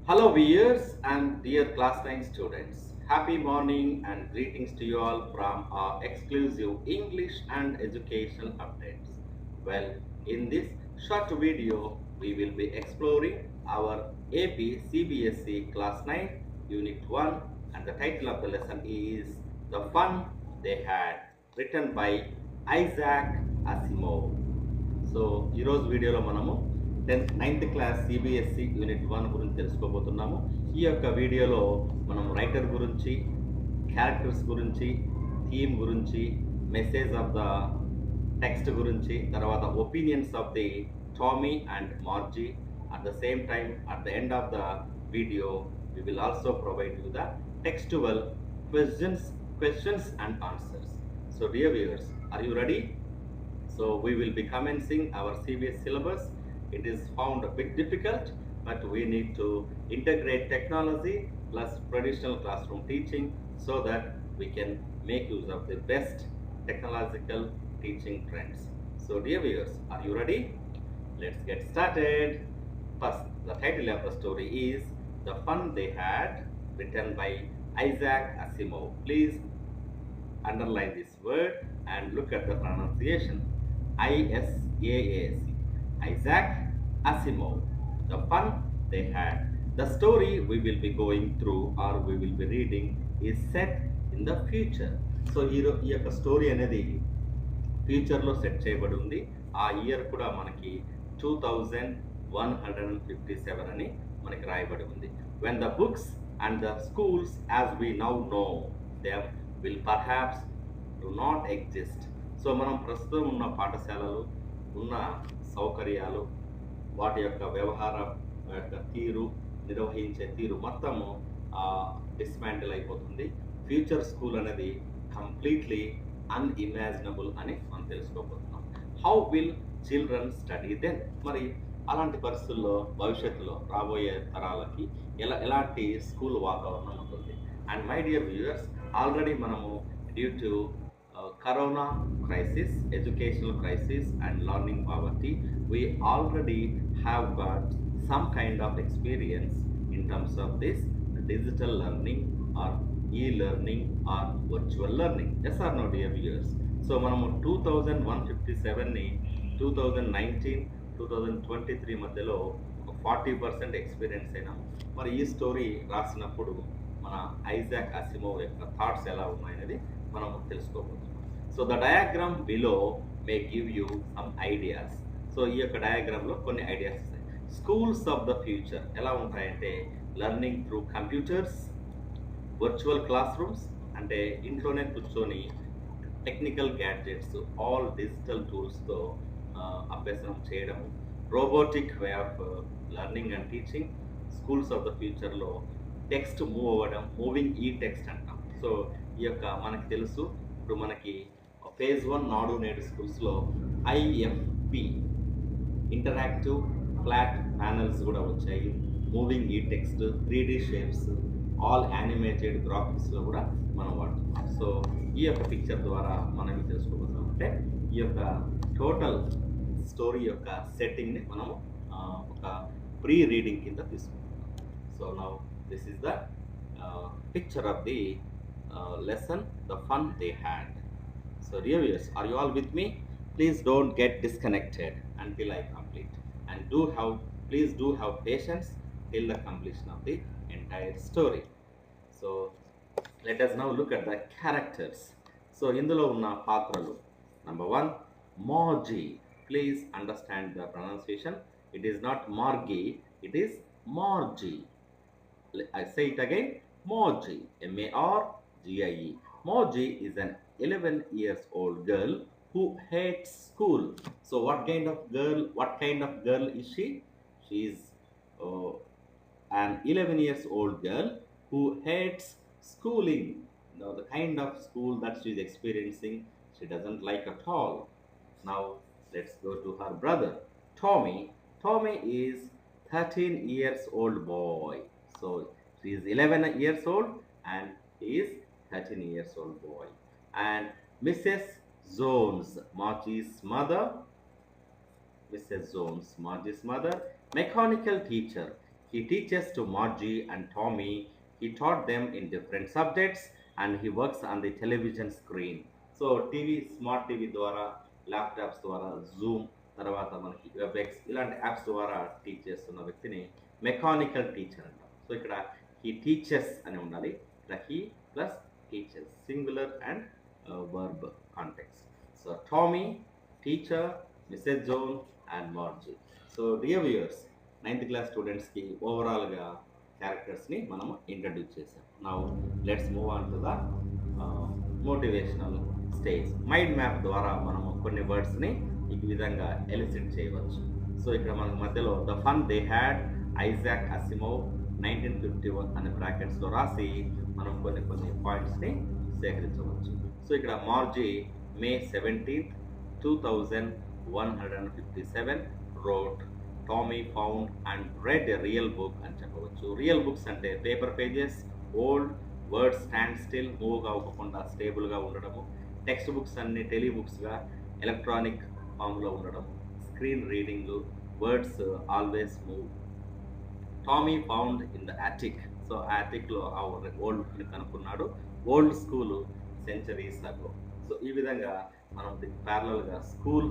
Hello viewers and dear class 9 students. Happy morning and greetings to you all from our exclusive English and educational updates. Well, in this short video, we will be exploring our AP CBSE class 9 unit 1 and the title of the lesson is The Fun They Had, written by Isaac Asimov. So ఈరోజు వీడియోలో మనము ninth class CBSE unit 1 గురించి తెలుసుకోబోతున్నాము. ఈ యొక్క వీడియోలో మనం writer గురించి, characters గురించి, థీమ్ గురించి, మెసేజ్ ఆఫ్ ద టెక్స్ట్ గురించి, తర్వాత opinions of the Tommy and Margie. At the same time at the end of the video we will also provide you the textual questions and answers. So dear viewers, are you ready? So we will be commencing our CBS syllabus. It is found a bit difficult, but we need to integrate technology plus traditional classroom teaching so that we can make use of the best technological teaching trends. So dear viewers, are you ready? Let's get started. First, the title of the story is The Fun They Had, written by Isaac Asimov. Please underline this word and look at the pronunciation. ISAAC. Isaac Asimov. The fun they had. The story we will be going through or we will be reading is set in the future. So ఈ యొక్క story అనేది ఫ్యూచర్లో set చేయబడి ఉంది. ఆ year కూడా మనకి 2157 అని మనకి రాయబడి ఉంది. When the books and the schools as we now know them will perhaps do not exist. So మనం ప్రస్తుతం ఉన్న పాఠశాలలు, ఉన్న సౌకర్యాలు, వాటి యొక్క వ్యవహారం యొక్క తీరు, నిర్వహించే తీరు మొత్తము డిస్మాంటిల్ అయిపోతుంది. ఫ్యూచర్ స్కూల్ అనేది కంప్లీట్లీ అన్ఇమాజినబుల్ అని మనం తెలుసుకోబోతున్నాం. How will children study then? మరి అలాంటి పరిస్థితుల్లో భవిష్యత్తులో రాబోయే తరాలకి ఎలాంటి స్కూల్ వాతావరణం ఉంటుంది? And my dear viewers, already మనము due to corona crisis, educational crisis and learning poverty, we already have got some kind of experience in terms of this digital learning or e-learning or virtual learning. Yes or no dear viewers? So మనము 2157ని 2019 2023 మధ్యలో ఒక 40% experience అయినాము. మరి ఈ story రాసినప్పుడు మన Isaac Asimov యొక్క thoughts ఎలా ఉన్నాయనేది మనం తెలుసుకోబోతున్నాం. So the diagram below may give you some ideas. So ఈ యొక్క డయాగ్రామ్లో కొన్ని ఐడియాస్ వస్తాయి. స్కూల్స్ ఆఫ్ ద ఫ్యూచర్ ఎలా ఉంటాయంటే learning through computers, virtual class rooms అంటే ఇంట్లోనే కూర్చొని టెక్నికల్ గ్యాడ్జెట్స్, ఆల్ డిజిటల్ టూల్స్తో అభ్యసనం చేయడము, robotic way of learning and teaching. Schools of the ఫ్యూచర్లో టెక్స్ట్ మూవ్ అవ్వడం, మూవింగ్ ఈ టెక్స్ట్ అంటాం. సో ఈ యొక్క మనకి తెలుసు, ఇప్పుడు మనకి ఫేజ్ 1 నాడు నేడు స్కూల్స్లో ఐఎఫ్పి ఇంటరాక్టివ్ ఫ్లాట్ ప్యానల్స్ కూడా వచ్చాయి. మూవింగ్ ఈ text, 3D shapes, all animated గ్రాఫిక్స్లో కూడా మనం వాడుతున్నాం. సో ఈ యొక్క పిక్చర్ ద్వారా మనం ఏం తెలుసుకోబోతున్నాం అంటే ఈ యొక్క టోటల్ స్టోరీ యొక్క సెట్టింగ్ని మనము ఒక ప్రీ రీడింగ్ కింద తీసుకుంటున్నాం. So now this is the picture of the lesson, the fun they had. So dear viewers, are you all with me? Please don't get disconnected until I complete, and please do have patience till the completion of the entire story. So let us now look at the characters. So ఇందులో ఉన్న పాత్రలు, number 1 Margie. Please understand the pronunciation. It is not Margie, it is Margie. I say it again, Margie, Margie. Margie is an 11 years old girl who hates school. So what kind of girl is she? She is an 11 years old girl who hates schooling. Now the kind of school that she is experiencing, she doesn't like at all. Now let's go to her brother, Tommy. Tommy is 13 years old boy. So she is 11 years old and he is 13 years old boy. And Mrs. Jones, Margie's mother, mechanical teacher. He teaches to Margie and Tommy. He taught them in different subjects and he works on the television screen. So TV, smart TV ద్వారా, laptops ద్వారా, Zoom, తర్వాత మనకి WebEx ఇలాంటి apps ద్వారా teach చేస్తున్న వ్యక్తిని mechanical teacher అంటాం. So ఇక్కడ హీ టీచర్స్ అని ఉండాలి. ఇక్కడ he plus teachers, singular and verb context. So Tommy, teacher, Mrs Jones and Margie. So dear viewers, ninth class స్టూడెంట్స్కి ఓవరాల్గా క్యారెక్టర్స్ని మనము ఇంట్రడ్యూస్ చేసాం. Now let's move on to the motivational stage. Mind map ద్వారా మనము కొన్ని వర్డ్స్ని ఈ విధంగా ఎలిసిట్ చేయవచ్చు. సో ఇక్కడ మనకు మధ్యలో the fun they had, Isaac Asimov 1951 అనే బ్రాకెట్స్లో రాసి మనం కొన్ని పాయింట్స్ని సేకరించవచ్చు. సో ఇక్కడ Margie May 17, 2157 wrote, Tommy found and read a real book అని చెప్పవచ్చు. రియల్ బుక్స్ అంటే paper pages, old words stand still, move అవ్వకుండా స్టేబుల్గా ఉండడము. టెక్స్ట్ బుక్స్ అన్ని టెలి బుక్స్గా ఎలక్ట్రానిక్ ఫామ్లో ఉండడం. Screen reading, words always move. Tommy found in the attic. So అటిక్లో ఆ ఓల్డ్ కనుక్కున్నాడు. Old school centuries ago. So ఈ విధంగా మనం దీనికి ప్యారలల్గా స్కూల్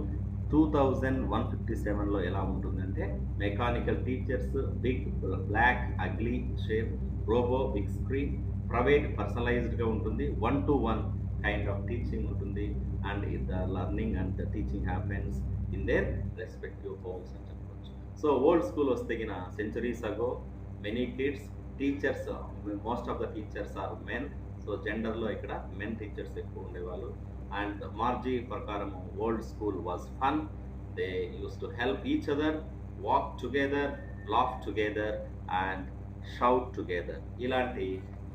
2157లో ఎలా ఉంటుందంటే mechanical teachers, big black ugly shape, robot, big screen, private పర్సనలైజ్డ్గా ఉంటుంది, 1-to-1 కైండ్ ఆఫ్ టీచింగ్ ఉంటుంది, and the learning and the teaching happens in their respective homes అని చెప్పవచ్చు. సో ఓల్డ్ స్కూల్ వస్తే గిన centuries ago, many kids, teachers, most of the teachers are men. So జెండర్లో ఇక్కడ men teachers ఎక్కువ ఉండేవాళ్ళు. And Margie ప్రకారం old school was fun. They use to help each other, walk together, laugh together and shout together. ఇలాంటి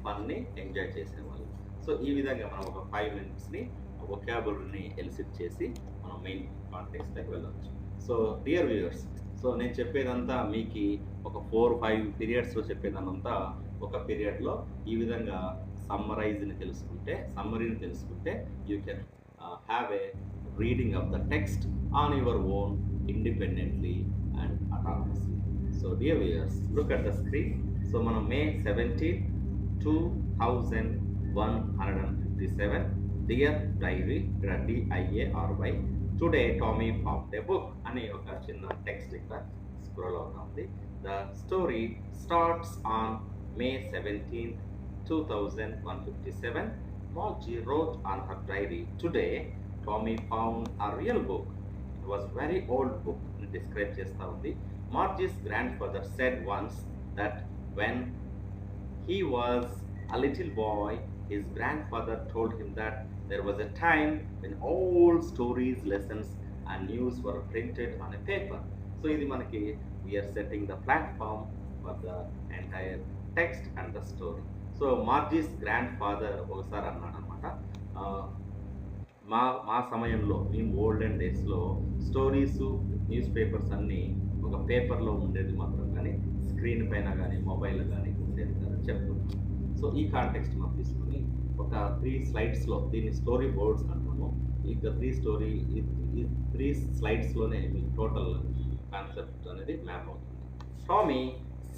funny enjoy చేసేవాళ్ళు. So ఈ విధంగా మనం ఒక 5 minutesని వొకాబులరీని ఎలిసిట్ చేసి మనం మెయిన్ కాంటెక్స్ట్లోకి వెళ్ళవచ్చు. సో డియర్ వ్యూయర్స్, సో నేను చెప్పేదంతా మీకు ఒక 4-5 పీరియడ్స్లో చెప్పేదానంతా ఒక పీరియడ్లో ఈ విధంగా సమ్మరీని తెలుసుకుంటే you can have a reading of the text on your own independently and autonomously. So dear viewers, look at the screen. So మనం మే 17, 2157 డియర్ డైరీ, ఇక్కడ DIARY, today Tommy found a book అని ఒక చిన్న text ఇక్కడ scroll అవుతా ఉంది. The story starts on May 17th, 2157. Margie wrote on her diary, today Tommy found a real book. It was very old book. Describe chesta undi. Margie's grandfather said once that when he was a little boy, his grandfather told him that there was a time when all stories, lessons and news were printed on a paper. So ఇది మనకి we are setting the platform for the entire text and the story. So Margie's grandfather ఒకసారి అన్నాడు అనమాట, మా సమయంలో మేము olden డేస్లో stories, news papers అన్నీ ఒక పేపర్లో ఉండేది మాత్రం, కానీ స్క్రీన్ పైన కానీ మొబైల్ కానీ ఉండేది కదా చెప్తున్నాం. సో ఈ కాంటెక్స్ట్ మనం తీసుకుని ఒక 3 slides దీన్ని స్టోరీ బోర్డ్స్ అంటాము. ఇక 3 slides మీకు టోటల్ కాన్సెప్ట్ అనేది మ్యాప్ అవుతుంది. Tommy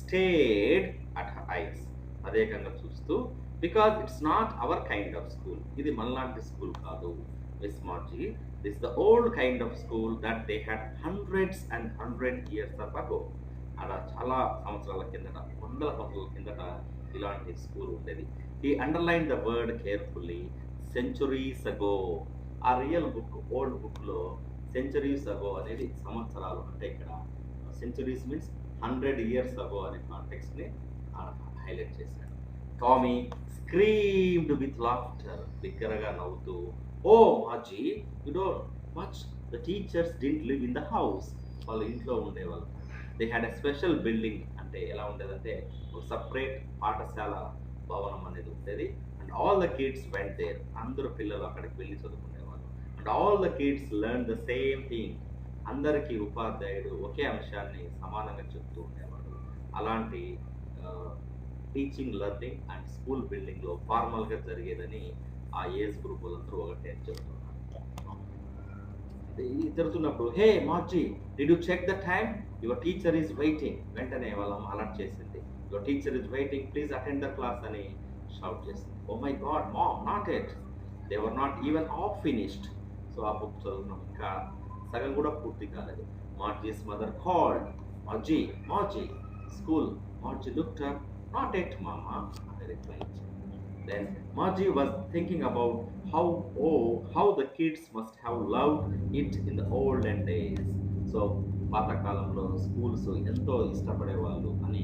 stared at her eyes, తదేకంగా చూస్తూ, because it's not our kind of school, ఇది మనలాంటి స్కూల్ కాదు miss Margie, this the old kind of school that they had hundreds and 100 years ago. అలా చాలా సంవత్సరాల కిందట, వందల సంవత్సరాల కిందట ఇలాంటి స్కూల్ ఉండేది. He underline the word carefully, centuries అగో. ఆ రియల్ బుక్, ఓల్డ్ బుక్లో సెంచురీస్ అగో అనేది సంవత్సరాలు, అంటే ఇక్కడ సెంచురీస్ మీన్స్ 100 years ago అనే కాంటెక్స్ట్ని హైలైట్ చేశాడు. టామీ స్క్రీమ్డ్ విత్ లాఫ్టర్, బిగ్గరగా నవ్వుతూ, oh Margie, you don't much, the teachers didn't live in the house. వాళ్ళు ఇంట్లో ఉండేవాళ్ళు. They had a special building, అంటే ఎలా ఉండేదంటే ఒక సపరేట్ పాఠశాల భవనం అనేది ఉండేది. And all the kids went there, అందరూ పిల్లలు అక్కడికి వెళ్ళి చదువుకునేవాళ్ళు. And all the kids learn the same thing, అందరికీ ఉపాధ్యాయుడు ఒకే అంశాన్ని సమానంగా చెప్తూ ఉండేవాడు. అలాంటి టీచింగ్, లెర్నింగ్ అండ్ స్కూల్ బిల్డింగ్లో ఫార్మల్గా జరిగేదని ఆ ఏజ్ గ్రూప్ వాళ్ళందరూ ఒకటే చెప్తున్నారు. జరుగుతున్నప్పుడు, hey Margie, did you check the time, your teacher is waiting. వెంటనే వాళ్ళ అలర్ట్ చేసింది, your teacher is waiting, please attend the class అని షౌట్ చేసింది. Oh my god mom, not yet, they were not even half finished. So ఆ book చదువుతున్నాం, ఇంకా సగం కూడా పూర్తి కాలేదు. Margie's mother called, Margie, Margie, school. Margie looked up, not yet mama అని రిప్లై ఇచ్చింది. Then Margie was thinking about how the kids must have loved it in the olden days. So పాతకాలంలో schools ఎంతో ఇష్టపడేవాళ్ళు అని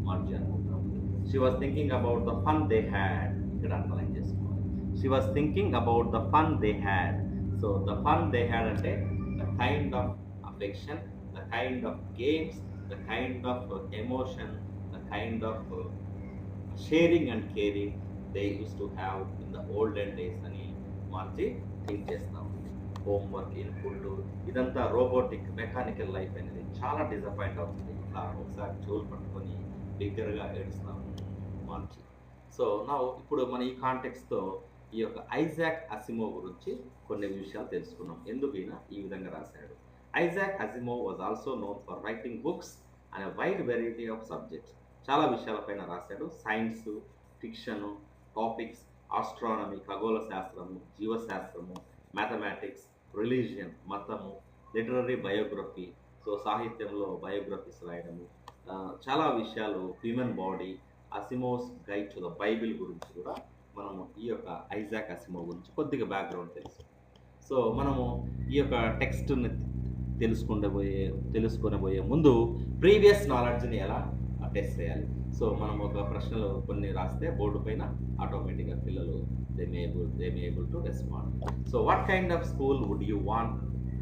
మార్జీ అనుకుంటాం. She was thinking about the fun they had. ఇక్కడ underline చేసుకోవాలి. She was thinking about the fun they had. So the fun they had అంటే the kind of affection, the kind of games, the kind of emotion, the kind of sharing and caring they use to have in the olden days అని మార్చి think చేస్తాం. Homework, input, ఇదంతా robotic mechanical life అనేది చాలా disappoint అవుతుంది. ఇట్లా ఒకసారి చెవులు పట్టుకొని బిగ్గరగా ఏడుస్తాం మార్చి. సో నా ఇప్పుడు మన ఈ కాంటెక్స్తో ఈ యొక్క ఐజాక్ అసిమో గురించి కొన్ని విషయాలు తెలుసుకున్నాం. ఎందుకు ఈయన ఈ విధంగా రాశాడు. Isaac Asimov was also known for writing books and wide variety of subjects. చాలా విషయాలపైన రాశాడు. సైన్స్, ఫిక్షను, టాపిక్స్, ఆస్ట్రానమీ, ఖగోళ శాస్త్రము, జీవశాస్త్రము, మ్యాథమెటిక్స్, రిలీజియన్, మతము, లిటరరీ బయోగ్రఫీ, సో సాహిత్యంలో బయోగ్రఫీస్ రాయడము, చాలా విషయాలు, human body, Asimov's guide to the Bible గురించి కూడా మనము ఈ యొక్క ఐజాక్ అసిమో గురించి కొద్దిగా బ్యాక్గ్రౌండ్ తెలుసు. సో మనము ఈ యొక్క టెక్స్ట్ని తెలుసుకునే ముందు ప్రీవియస్ నాలెడ్జ్ని ఎలా టెస్ట్ చేయాలి. సో మనం ఒక ప్రశ్నలు కొన్ని రాస్తే బోర్డు పైన ఆటోమేటిక్గా పిల్లలు they may able to respond. So what kind of school would you want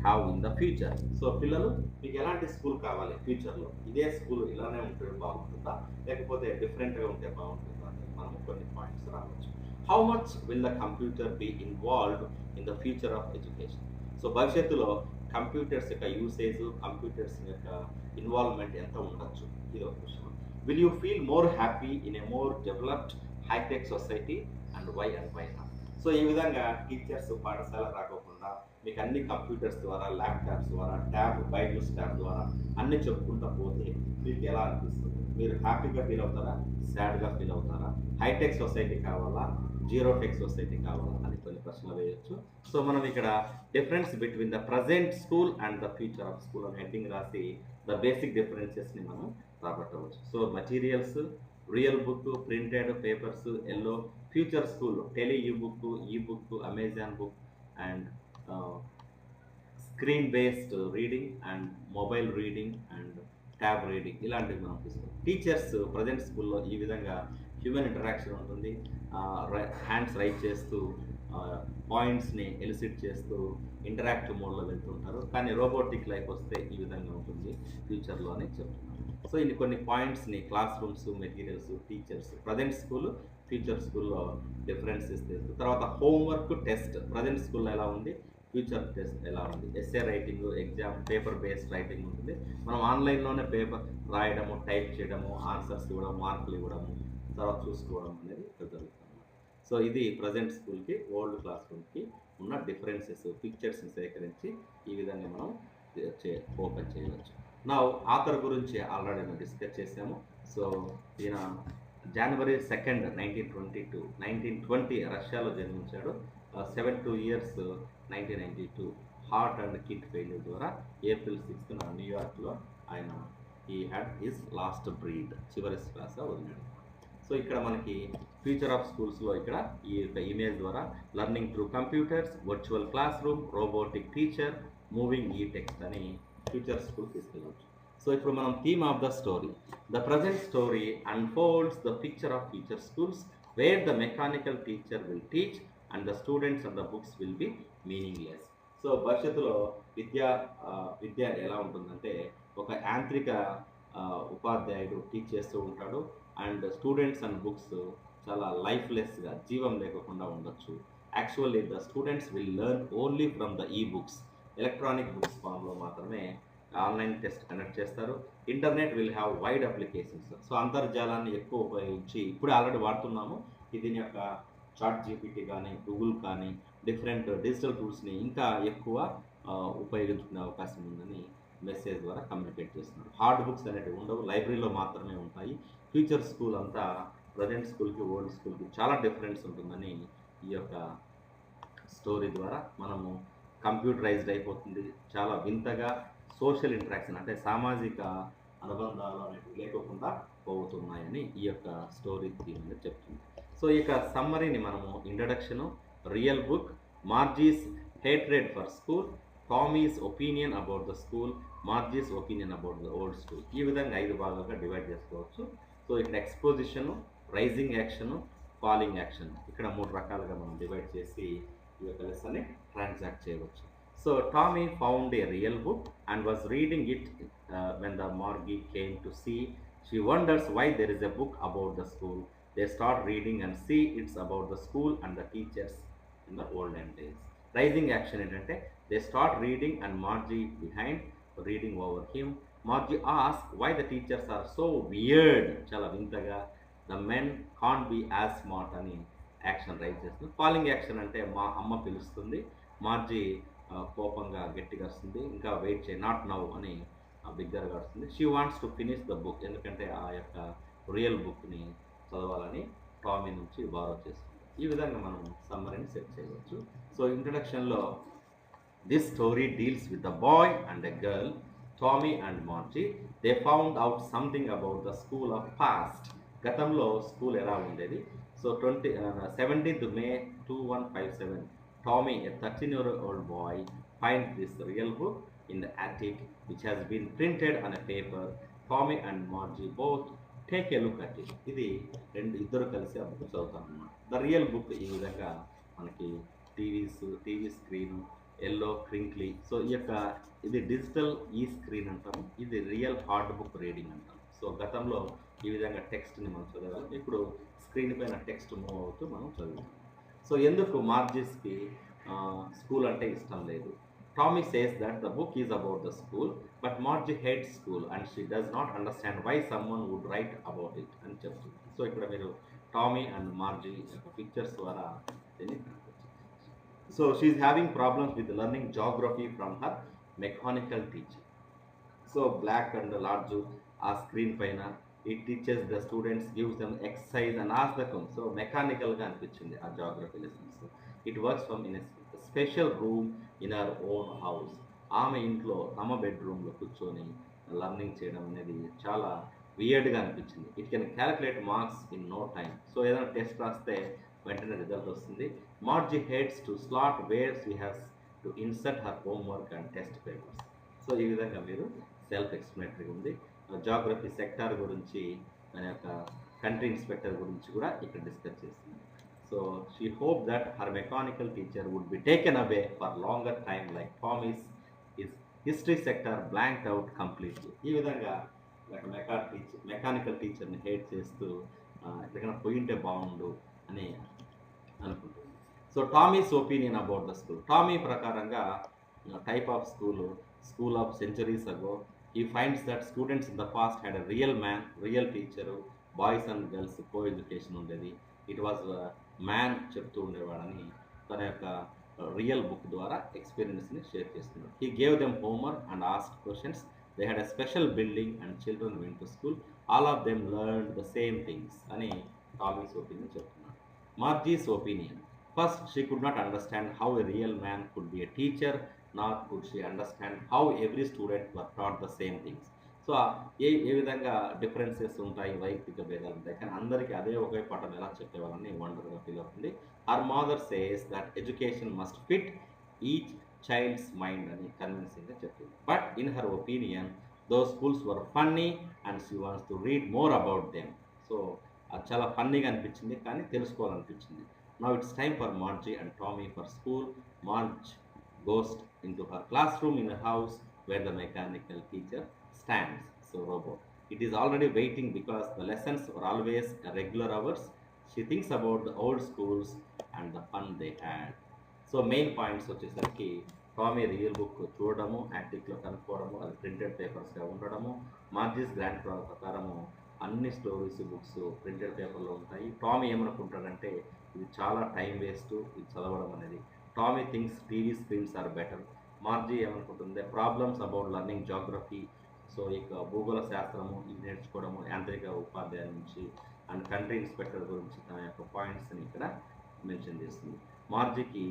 have in the future. So పిల్లలు మీకు ఎలాంటి స్కూల్ కావాలి ఫ్యూచర్లో, ఇదే స్కూల్ ఇలానే ఉంటే బాగుంటుందా లేకపోతే డిఫరెంట్గా ఉంటే బాగుంటుందా అని మనం కొన్ని పాయింట్స్ రావచ్చు. How much will the computer be involved in the future of education. So భవిష్యత్తులో కంప్యూటర్స్ యొక్క యూసేజ్, కంప్యూటర్స్ యొక్క ఇన్వాల్వ్మెంట్ ఎంత ఉండొచ్చు, ఇది ఒక question. Will you feel more happy in a more developed high tech society and why not. So ఈ విధంగా teachers పాఠశాల రాకోకుండా మీకు అన్ని కంప్యూటర్స్ ద్వారా, ల్యాప్టాప్స్ ద్వారా, బైజూస్ ట్యాబ్ ద్వారా అన్నీ చెప్పుకుంటూ పోతే మీకు ఎలా అనిపిస్తుంది? మీరు హ్యాపీగా ఫీల్ అవుతారా, సాడ్గా ఫీల్ అవుతారా? హైటెక్ సొసైటీ కావాలా, జీరో టెక్ సొసైటీ కావాలా అని కొన్ని ప్రశ్నలు వేయొచ్చు. సో మనం ఇక్కడ difference between the present school and the future of school అని హెడ్డింగ్ రాసి ద బేసిక్ డిఫరెన్సెస్ని మనం రాబట్టవచ్చు. So materials, real book, printed papers, yellow. Future school tele e book, Amazon book and screen based reading and mobile reading and tab reading, ఇలాంటివి మనం తీసుకుంటాం. Teachers present స్కూల్లో ఈ విధంగా హ్యూమన్ ఇంటరాక్షన్ ఉంటుంది, హ్యాండ్స్ రైట్ చేస్తూ పాయింట్స్ని ఎలిసిట్ చేస్తూ ఇంటరాక్టివ్ మోడ్లో వెళ్తుంటారు. కానీ రోబోటిక్ లైఫ్ వస్తే ఈ విధంగా ఉంటుంది ఫ్యూచర్లో అని చెప్తున్నాను. సో ఇది కొన్ని పాయింట్స్ని classrooms, materials, teachers, present school, future స్కూల్లో డిఫరెన్సెస్ తెలుసు. తర్వాత హోంవర్క్, టెస్ట్ ప్రజెంట్ స్కూల్లో ఎలా ఉంది, ఫ్యూచర్ టెస్ట్ ఎలా ఉంది. SA writing, exam paper based writing ఉంటుంది. మనం ఆన్లైన్లోనే పేపర్ రాయడము, టైప్ చేయడము, ఆన్సర్స్ ఇవ్వడం, మార్కులు ఇవ్వడము, తర్వాత చూసుకోవడం అనేది జరుగుతుంది. సో ఇది ప్రజెంట్ స్కూల్కి, ఓల్డ్ క్లాస్ రూమ్కి ఉన్న డిఫరెన్సెస్. పిక్చర్స్ని సేకరించి ఈ విధంగా మనం ఓపెన్ చేయవచ్చు. నా ఆథర్ గురించి ఆల్రెడీ మనం డిస్కస్ చేసాము. సో ఈయన జనవరి 2, 1920 రష్యాలో జన్మించాడు. 72 years 1992 heart and kid failure ద్వారా ఏప్రిల్ 6th న్యూయార్క్లో ఆయన ఈ హ్యాడ్ హిస్ లాస్ట్ బ్రీడ్, చివరి శ్వాస వదిలాడు. సో ఇక్కడ మనకి ఫ్యూచర్ ఆఫ్ స్కూల్స్లో ఇక్కడ ఈ యొక్క ఇమేజ్ ద్వారా learning through computers, virtual class room, robotic teacher, moving ఈ టెక్స్ట్ అని ఫ్యూచర్ స్కూల్ తీసుకెళ్ళవచ్చు. సో ఇప్పుడు మనం theme of the story, the present story unfolds the picture of future schools wear the mechanical teacher will teach and the students and the books will be meaningless. So భవిష్యత్తులో విద్య ఎలా ఉంటుందంటే ఒక యాంత్రిక ఉపాధ్యాయుడు teach చేస్తూ ఉంటాడు అండ్ స్టూడెంట్స్ అండ్ బుక్స్ చాలా లైఫ్లెస్గా, జీవం లేకుండా ఉండొచ్చు. Actually the students will learn only from the e books. Electronic books ఫామ్లో మాత్రమే ఆన్లైన్ టెస్ట్ కండక్ట్ చేస్తారు. Internet will have wide applications. So అంతర్జాలాన్ని ఎక్కువ ఉపయోగించి ఇప్పుడు ఆల్రెడీ వాడుతున్నాము. దీని యొక్క చాట్ జీపీటీ కానీ, గూగుల్ కానీ, డిఫరెంట్ డిజిటల్ టూల్స్ని ఇంకా ఎక్కువ ఉపయోగించుకునే అవకాశం ఉందని మెసేజ్ ద్వారా కమ్యూనికేట్ చేస్తున్నారు. హార్డ్ బుక్స్ అనేటివి ఉండవు, లైబ్రరీలో మాత్రమే ఉంటాయి. ఫ్యూచర్ స్కూల్ అంతా ప్రజెంట్ స్కూల్కి ఓల్డ్ స్కూల్కి చాలా డిఫరెన్స్ ఉంటుందని ఈ యొక్క స్టోరీ ద్వారా మనము కంప్యూటరైజ్డ్ అయిపోతుంది, చాలా వింతగా సోషల్ ఇంటరాక్షన్ అంటే సామాజిక అనుబంధాలు అనేవి లేకోకుండా పోతున్నాయని ఈ యొక్క స్టోరీ థీమ్ అనేది చెప్తుంది. సో ఇక సమ్మరీని మనము introduction, real book, Margie's hatred for school, Tommy's opinion about the school, Margie's opinion about the old school, ఈ విధంగా 5 భాగాలుగా డివైడ్ చేసుకోవచ్చు. సో ఇక్కడ exposition, rising action, falling action, ఇక్కడ 3 రకాలుగా మనం డివైడ్ చేసి ఈ యొక్క లెసన్ని ట్రాన్సాక్ట్ చేయవచ్చు. So Tommy found a real book and was reading it when the Margie came to see. She wonders why there is a book about the school. They start reading and see it's about the school and the teachers in the olden days. Rising action ఏంటంటే they start reading and Margie behind reading over him. Margie asks why the teachers are so weird, చాలా వింతగా. The men can't be as smart అని action rise చేస్తుంది. Falling action అంటే మా అమ్మ పిలుస్తుంది, మార్జీ కోపంగా గట్టిగా వస్తుంది, ఇంకా వెయిట్ చేయి, నాట్ నౌ అని బిగ్గరగా వస్తుంది. She wants to finish the book, ఎందుకంటే ఆ యొక్క రియల్ బుక్ని చదవాలని టామీ నుంచి బారో చేస్తుంది. ఈ విధంగా మనం సమ్మరీని సెట్ చేయవచ్చు. సో ఇంట్రడక్షన్లో this story deals with the boy and a girl, Tommy and Margie. They found out something about the school of past. గతంలో స్కూల్ ఎలా ఉండేది. So 17th May 2157, Tommy, a 13-year-old boy, finds this real book in the attic which has been printed on a paper. Tommy and Margie both take a look at it. ఇది ఇద్దరు కలిసి ఆ book చదువుతారు అన్నమాట. The real book ఈ విధంగా మనకి TV screen yellow క్రింక్లీ. So ఈ యొక్క ఇది డిజిటల్ ఈ స్క్రీన్ అంటాము, ఇది రియల్ హార్డ్ బుక్ రీడింగ్ అంటాం. సో గతంలో ఈ విధంగా టెక్స్ట్ని మనం చదవాలి, ఇప్పుడు స్క్రీన్ పైన టెక్స్ట్ మూవ్ అవుతూ మనం చదువుతాం. సో ఎందుకు మార్జిస్కి స్కూల్ అంటే ఇష్టం లేదు. Tommy says that the book is about the school but Margie hates school and she does not understand why someone would write about it అని చెప్తుంది. సో ఇక్కడ మీరు టామీ అండ్ మార్జీ యొక్క పిక్చర్స్ ద్వారా దీన్ని so she's having problems with learning geography from her mechanical teacher. So block and large ఆ screen పైన it teaches the students, gives them exercise and asks them. So mechanical గా అనిపించింది ఆ geography lessons. It works from in special room in our own house. ఆమె ఇంట్లో తమ బెడ్రూమ్లో కూర్చొని లర్నింగ్ చేయడం అనేది చాలా వియర్డ్గా అనిపించింది. It can calculate marks in no time. So ఏదైనా టెస్ట్ రాస్తే వెంటనే రిజల్ట్ వస్తుంది. Margie hates to slot where she has to insert her homework and test papers. So ఈ విధంగా మీరు సెల్ఫ్ ఎక్స్ప్లెనేటరీ ఉంది. జాగ్రఫీ సెక్టార్ గురించి, మన యొక్క కంట్రీ ఇన్స్పెక్టర్ గురించి కూడా ఇక్కడ డిస్కస్ చేస్తుంది. So she hope that her mechanical teacher would be taken away for longer time like Tommy's his history sector blanked out completely. ఈ విధంగా మెకానికల్ టీచర్ని హేట్ చేస్తూ ఎక్కడికైనా పోయింటే బాగుండు అని అనుకుంటుంది. So Tommy's opinion about the school. Tommy ప్రకారంగా type of school of centuries ago. He finds that students in the past had a real man, real teacher, boys and girls co-education ఉండేది. It was man చెప్తూ ఉండేవాడని తన యొక్క real book ద్వారా ఎక్స్పీరియన్స్ని share చేస్తున్నాడు. He gave them homework and asked questions. They had a special building and children went to school. All of them learned the same things అని Tommy's opinion చెప్తున్నాడు. Margie's opinion. First she could not understand how a real man could be a teacher, not could she understand how every student were taught the same things. So ఏ విధంగా differences ఉంటాయి, వైయక్తిక భేదాలు ఉంటాయి, కానీ అందరికీ అదే ఒకే పాఠం ఎలా చెప్పేవాళ్ళని వండర్గా ఫీల్ అవుతుంది. Her mother says that education must fit each child's mind అని కన్విన్సింగ్గా చెప్తుంది. But in her opinion those schools were funny and she wants to read more about them. So అది చాలా ఫన్నీగా అనిపించింది, కానీ తెలుసుకోవాలనిపించింది. Now it's time for Margie and Tommy for school. Marge goes into her classroom in a house where the mechanical teacher stands. So robot. It is already waiting because the lessons were always regular hours. She thinks about the old schools and the fun they had. So main points వచ్చేసరికి Tommy real book చూడడము, యాక్టిక్లో కనుక్కోవడము, అది printed పేపర్స్గా ఉండడము. మార్జీస్ grand ప్రకారము అన్ని stories books printed పేపర్లో ఉంటాయి. Tommy ఏమనుకుంటాడంటే ఇది చాలా టైం వేస్ట్ ఇది చదవడం అనేది. Tommy thinks TV screens are better. Margie ఏమనుకుంటుంది, problems about learning geography. So ఇక భూగోళ శాస్త్రము ఇవి నేర్చుకోవడము, యాంత్రిక ఉపాధ్యాయుల నుంచి అండ్ కంట్రీ ఇన్స్పెక్టర్ గురించి తన యొక్క పాయింట్స్ని ఇక్కడ మెన్షన్ చేస్తుంది. మార్జీకి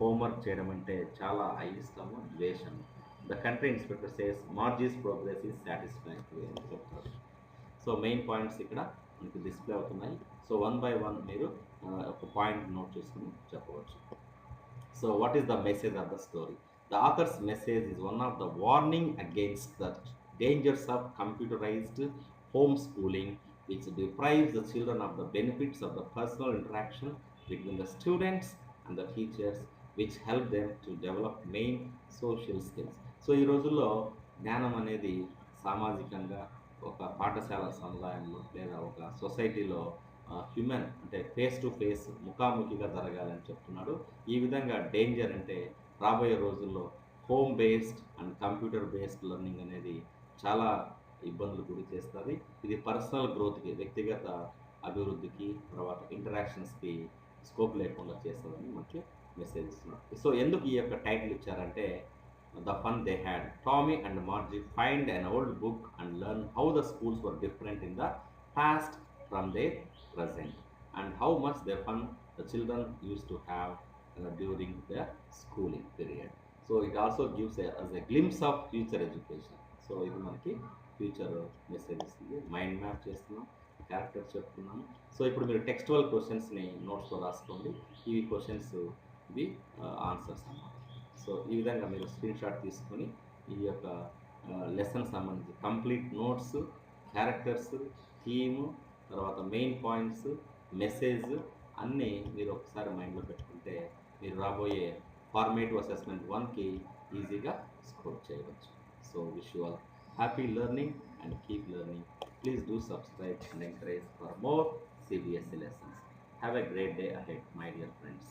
హోంవర్క్ చేయడం అంటే చాలా అయిష్టము, ద్వేషము. The country inspector says Margie's progress is satisfactory అని చెప్తారు. సో మెయిన్ పాయింట్స్ ఇక్కడ మనకి డిస్ప్లే అవుతున్నాయి. సో వన్ బై వన్ మీరు ఒక పాయింట్ నోట్ చేసుకుని చెప్పవచ్చు. So what is the message of the story? The author's message is one of the warning against the dangers of computerized homeschooling, which deprives the children of the benefits of the personal interaction between the students and the teachers, which help them to develop main social skills. So ఈ రోజుల్లో జ్ఞానం అనేది సామాజికంగా ఒక పాఠశాల సముదాయంలో లేదా ఒక సొసైటీలో హ్యూమన్ అంటే ఫేస్ టు ఫేస్ ముఖాముఖిగా జరగాలని చెప్తున్నాడు. ఈ విధంగా డేంజర్ అంటే రాబోయే రోజుల్లో home based and computer based learning అనేది చాలా ఇబ్బందులు గురి చేస్తుంది. ఇది పర్సనల్ గ్రోత్కి, వ్యక్తిగత అభివృద్ధికి, తర్వాత ఇంటరాక్షన్స్కి స్కోప్ లేకుండా చేస్తుందని మనకి మెసేజ్ ఇస్తున్నారు. సో ఎందుకు ఈ యొక్క టైటిల్ ఇచ్చారంటే the fun they had, Tommy and Margie find an old book and learn how the schools were different in the past from their present and how much their fun the children used to have during their schooling period. So it also gives as a glimpse of future education. So ఇది మనకి future message ఇస్తుంది. Mind map చేస్తున్నాం, character చెప్తున్నాము. So ఇప్పుడు మీరు textual క్వశ్చన్స్ని నోట్స్లో రాసుకోండి. ఇవి క్వశ్చన్స్, ఇవి ఆన్సర్స్ అన్నమాట. సో ఈ విధంగా మీరు స్క్రీన్ షాట్ తీసుకొని ఈ యొక్క లెసన్ సంబంధించి కంప్లీట్ నోట్స్, క్యారెక్టర్స్, థీమ్, తర్వాత మెయిన్ పాయింట్స్, మెసేజ్ అన్నీ మీరు ఒకసారి మైండ్లో పెట్టుకుంటే మీరు రాబోయే ఫార్మేటివ్ అసెస్మెంట్ 1కి ఈజీగా స్కోర్ చేయవచ్చు. So wish you all happy learning and keep learning. Please do subscribe and encourage for more CBSE lessons. Have a great day ahead, my dear friends.